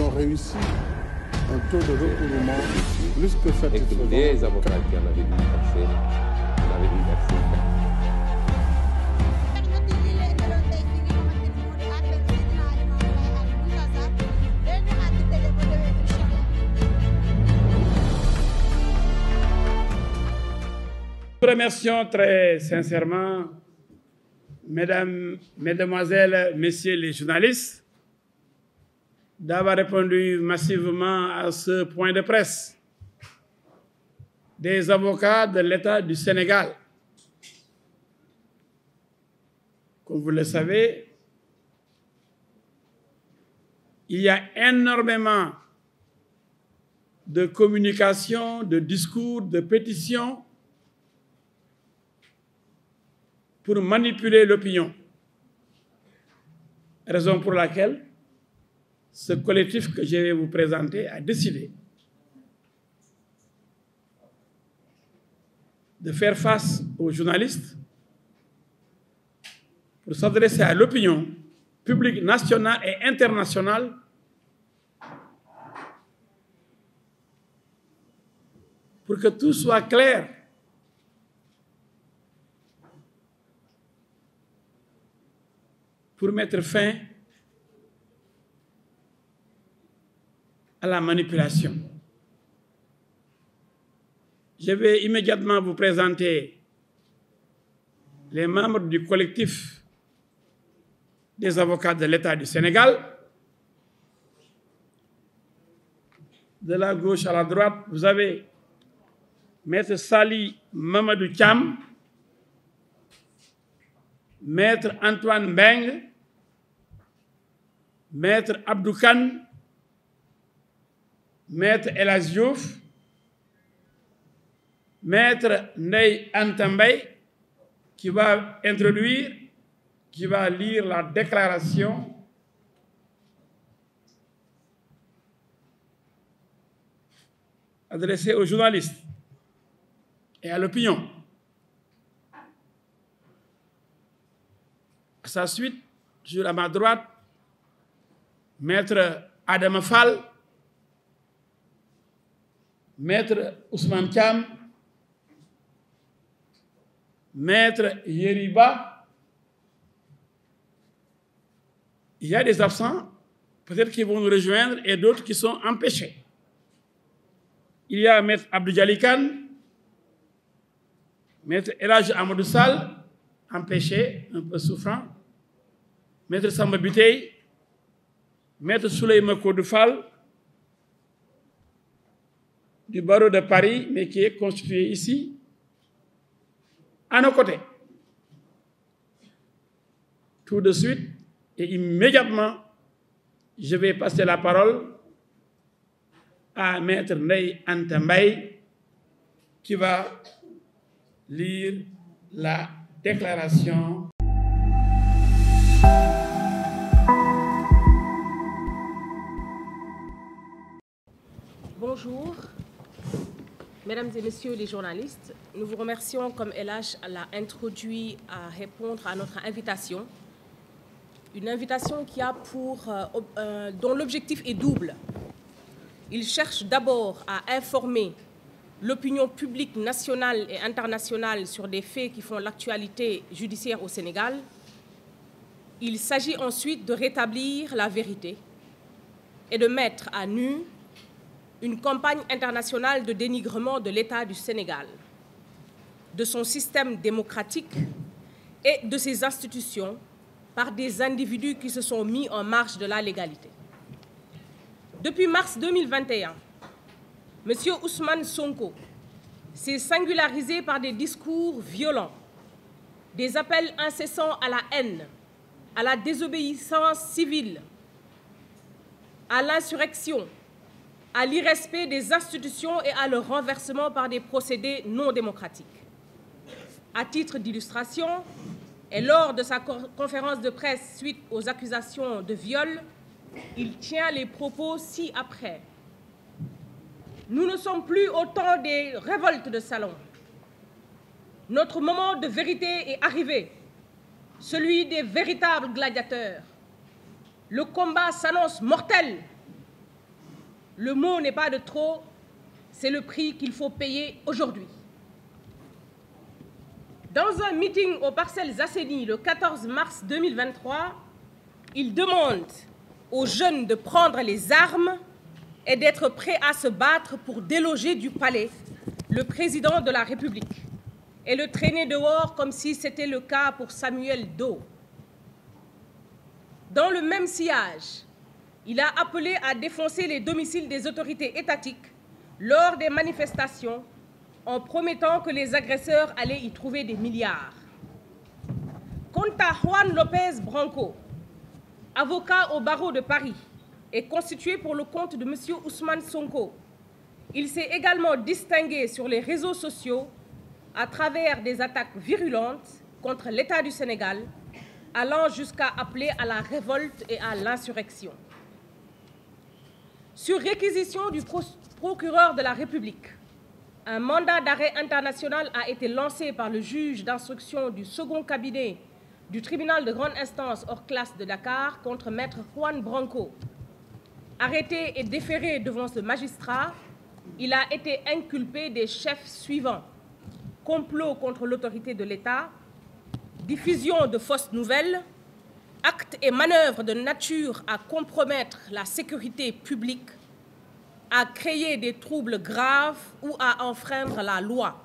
ont réussi un taux de recouvrement plus que satisfaisant. Et les avocats qui en avaient dû verser, Nous remercions très sincèrement, mesdames, mesdemoiselles, messieurs les journalistes, d'avoir répondu massivement à ce point de presse des avocats de l'État du Sénégal. Comme vous le savez, il y a énormément de communications, de discours, de pétitions pour manipuler l'opinion. Raison pour laquelle ce collectif que je vais vous présenter a décidé de faire face aux journalistes pour s'adresser à l'opinion publique nationale et internationale pour que tout soit clair. Pour mettre fin à la manipulation. Je vais immédiatement vous présenter les membres du collectif des avocats de l'État du Sénégal. De la gauche à la droite, vous avez Maître Sali Mamadou Thiam, Maître Antoine Beng, Maître Abdou Kane, Maître El Hadji Diouf, Maître Ndeye Anta Mbaye, qui va introduire, qui va lire la déclaration adressée aux journalistes et à l'opinion. À sa suite, sur à ma droite, Maître Adama Fall, Maître Ousmane Thiam, Maître Yeriba. Il y a des absents, peut-être qu'ils vont nous rejoindre, et d'autres qui sont empêchés. Il y a Maître Abdou Djali Kane, Maître El Hadji Amadou Sall, empêché, un peu souffrant, Maître Samba Biteye, Maître Souleymane Kodou Fall, du barreau de Paris, mais qui est constitué ici, à nos côtés. Tout de suite et immédiatement, je vais passer la parole à Maître Ndeye Anta Mbaye, qui va lire la déclaration. Bonjour, mesdames et messieurs les journalistes. Nous vous remercions, comme El Hadji l'a introduit, à répondre à notre invitation. Une invitation qui a dont l'objectif est double. Il cherche d'abord à informer l'opinion publique nationale et internationale sur des faits qui font l'actualité judiciaire au Sénégal. Il s'agit ensuite de rétablir la vérité et de mettre à nu une campagne internationale de dénigrement de l'État du Sénégal, de son système démocratique et de ses institutions par des individus qui se sont mis en marge de la légalité. Depuis mars 2021, M. Ousmane Sonko s'est singularisé par des discours violents, des appels incessants à la haine, à la désobéissance civile, à l'insurrection, à l'irrespect des institutions et à leur renversement par des procédés non démocratiques. À titre d'illustration, et lors de sa conférence de presse suite aux accusations de viol, il tient les propos ci-après. Nous ne sommes plus au temps des révoltes de salon. Notre moment de vérité est arrivé, celui des véritables gladiateurs. Le combat s'annonce mortel. Le mot n'est pas de trop, c'est le prix qu'il faut payer aujourd'hui. Dans un meeting aux Parcelles Assainies le 14 mars 2023, il demande aux jeunes de prendre les armes et d'être prêts à se battre pour déloger du palais le président de la République et le traîner dehors comme si c'était le cas pour Samuel Doe. Dans le même sillage, il a appelé à défoncer les domiciles des autorités étatiques lors des manifestations en promettant que les agresseurs allaient y trouver des milliards. Quant à Juan Lopez Branco, avocat au barreau de Paris et constitué pour le compte de M. Ousmane Sonko, il s'est également distingué sur les réseaux sociaux à travers des attaques virulentes contre l'État du Sénégal, allant jusqu'à appeler à la révolte et à l'insurrection. Sur réquisition du procureur de la République, un mandat d'arrêt international a été lancé par le juge d'instruction du second cabinet du tribunal de grande instance hors classe de Dakar contre maître Juan Branco. Arrêté et déféré devant ce magistrat, il a été inculpé des chefs suivants: complot contre l'autorité de l'État, diffusion de fausses nouvelles, actes et manœuvres de nature à compromettre la sécurité publique, à créer des troubles graves ou à enfreindre la loi.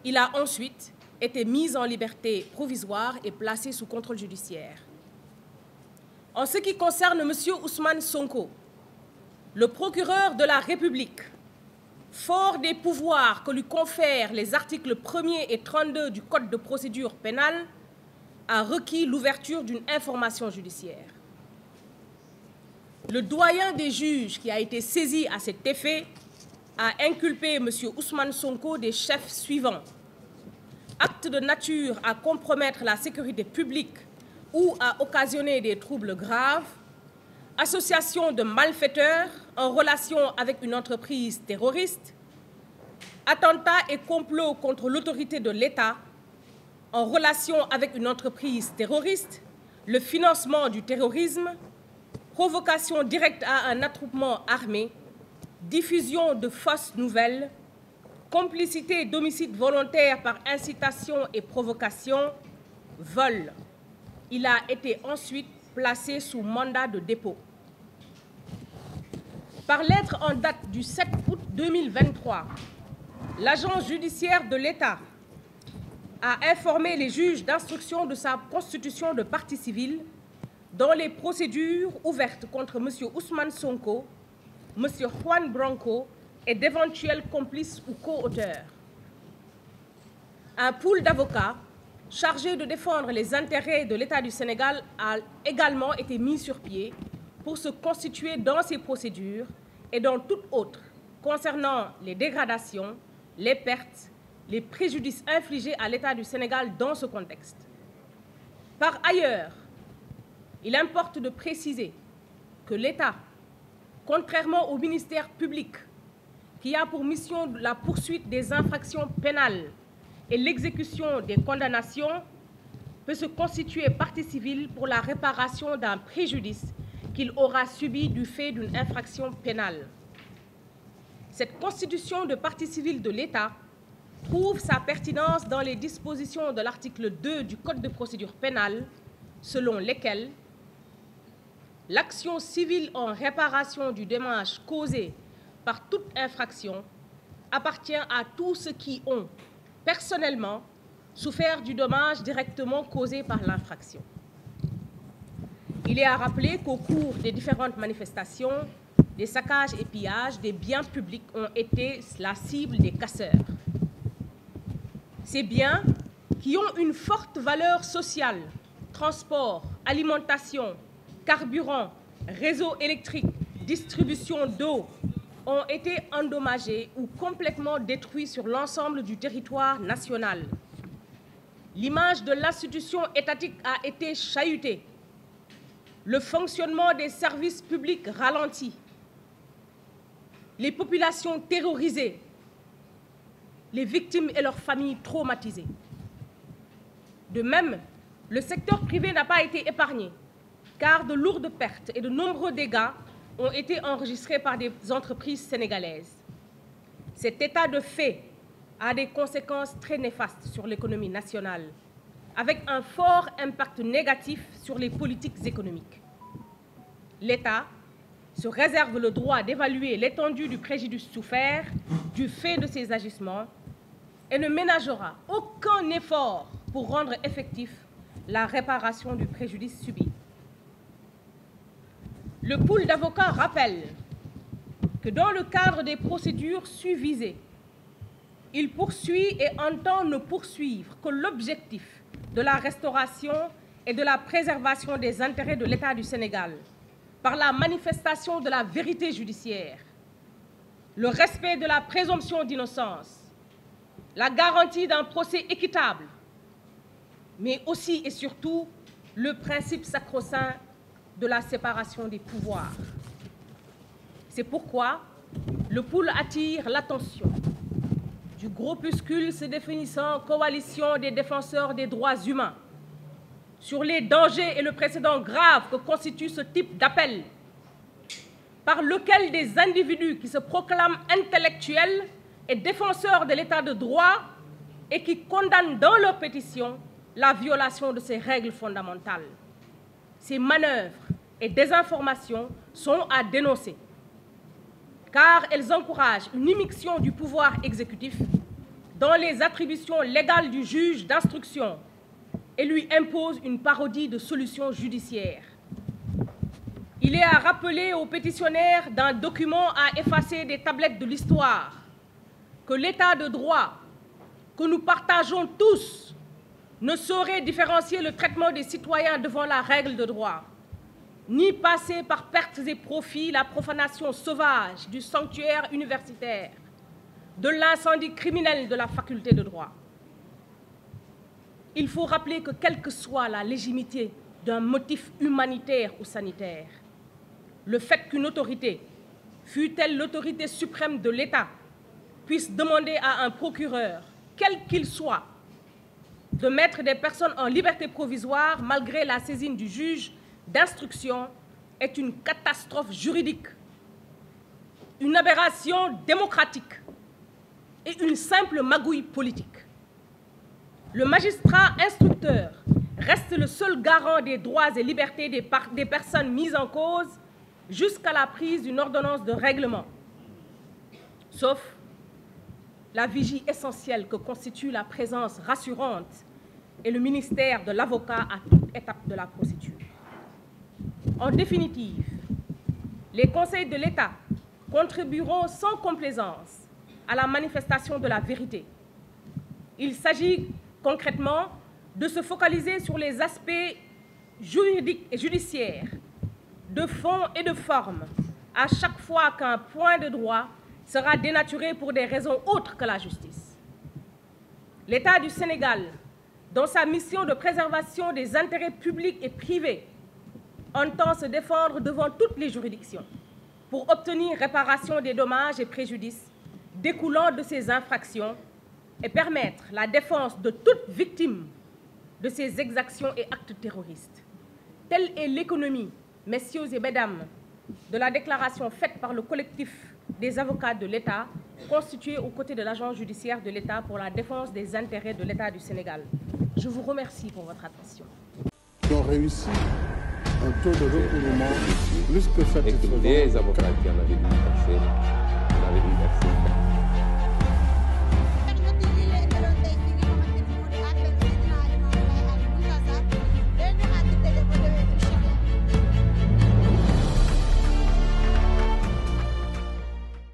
Il a ensuite été mis en liberté provisoire et placé sous contrôle judiciaire. En ce qui concerne M. Ousmane Sonko, le procureur de la République, fort des pouvoirs que lui confèrent les articles 1er et 32 du Code de procédure pénale, a requis l'ouverture d'une information judiciaire. Le doyen des juges qui a été saisi à cet effet a inculpé M. Ousmane Sonko des chefs suivants: acte de nature à compromettre la sécurité publique ou à occasionner des troubles graves, association de malfaiteurs en relation avec une entreprise terroriste, attentat et complot contre l'autorité de l'État en relation avec une entreprise terroriste, le financement du terrorisme, provocation directe à un attroupement armé, diffusion de fausses nouvelles, complicité d'homicide volontaire par incitation et provocation, vol. Il a été ensuite placé sous mandat de dépôt. Par lettre en date du 7 août 2023, l'agence judiciaire de l'État a informé les juges d'instruction de sa constitution de partie civile dans les procédures ouvertes contre M. Ousmane Sonko, M. Juan Branco et d'éventuels complices ou co-auteurs. Un pool d'avocats chargé de défendre les intérêts de l'État du Sénégal a également été mis sur pied pour se constituer dans ces procédures et dans toutes autres concernant les dégradations, les pertes, les préjudices infligés à l'État du Sénégal dans ce contexte. Par ailleurs, il importe de préciser que l'État, contrairement au ministère public, qui a pour mission la poursuite des infractions pénales et l'exécution des condamnations, peut se constituer partie civile pour la réparation d'un préjudice qu'il aura subi du fait d'une infraction pénale. Cette constitution de partie civile de l'État trouve sa pertinence dans les dispositions de l'article 2 du Code de procédure pénale, selon lesquelles l'action civile en réparation du dommage causé par toute infraction appartient à tous ceux qui ont, personnellement, souffert du dommage directement causé par l'infraction. Il est à rappeler qu'au cours des différentes manifestations, des saccages et pillages des biens publics ont été la cible des casseurs. Ces biens, qui ont une forte valeur sociale, transport, alimentation, carburant, réseau électrique, distribution d'eau, ont été endommagés ou complètement détruits sur l'ensemble du territoire national. L'image de l'institution étatique a été chahutée. Le fonctionnement des services publics ralenti. Les populations terrorisées. Les victimes et leurs familles traumatisées. De même, le secteur privé n'a pas été épargné, car de lourdes pertes et de nombreux dégâts ont été enregistrés par des entreprises sénégalaises. Cet état de fait a des conséquences très néfastes sur l'économie nationale, avec un fort impact négatif sur les politiques économiques. L'État se réserve le droit d'évaluer l'étendue du préjudice souffert du fait de ces agissements et ne ménagera aucun effort pour rendre effectif la réparation du préjudice subi. Le pool d'avocats rappelle que dans le cadre des procédures susvisées, il poursuit et entend ne poursuivre que l'objectif de la restauration et de la préservation des intérêts de l'État du Sénégal par la manifestation de la vérité judiciaire, le respect de la présomption d'innocence, la garantie d'un procès équitable, mais aussi et surtout le principe sacro-saint de la séparation des pouvoirs. C'est pourquoi le pool attire l'attention du groupuscule se définissant coalition des défenseurs des droits humains sur les dangers et le précédent grave que constitue ce type d'appel par lequel des individus qui se proclament intellectuels et défenseurs de l'état de droit et qui condamnent dans leur pétition la violation de ces règles fondamentales. Ces manœuvres et désinformations sont à dénoncer, car elles encouragent une immixtion du pouvoir exécutif dans les attributions légales du juge d'instruction et lui imposent une parodie de solutions judiciaires. Il est à rappeler aux pétitionnaires d'un document à effacer des tablettes de l'histoire que l'état de droit que nous partageons tous ne saurait différencier le traitement des citoyens devant la règle de droit, ni passer par pertes et profits la profanation sauvage du sanctuaire universitaire, de l'incendie criminel de la faculté de droit. Il faut rappeler que quelle que soit la légitimité d'un motif humanitaire ou sanitaire, le fait qu'une autorité, fût-elle l'autorité suprême de l'État, puisse demander à un procureur, quel qu'il soit, de mettre des personnes en liberté provisoire malgré la saisine du juge d'instruction est une catastrophe juridique, une aberration démocratique et une simple magouille politique. Le magistrat instructeur reste le seul garant des droits et libertés des personnes mises en cause jusqu'à la prise d'une ordonnance de règlement, sauf la vigie essentielle que constitue la présence rassurante et le ministère de l'avocat à toute étape de la procédure. En définitive, les conseils de l'État contribueront sans complaisance à la manifestation de la vérité. Il s'agit concrètement de se focaliser sur les aspects juridiques et judiciaires, de fond et de forme, à chaque fois qu'un point de droit sera dénaturé pour des raisons autres que la justice. L'État du Sénégal, dans sa mission de préservation des intérêts publics et privés, entend se défendre devant toutes les juridictions pour obtenir réparation des dommages et préjudices découlant de ces infractions et permettre la défense de toute victime de ces exactions et actes terroristes. Telle est l'économie, messieurs et mesdames, de la déclaration faite par le collectif des avocats de l'État, constitué aux côtés de l'agence judiciaire de l'État pour la défense des intérêts de l'État du Sénégal. Je vous remercie pour votre attention. Ils ont réussi un taux de recouvrement plus que satisfaisant. Et que les avocats qui en avaient dû verser, en avaient dû verser.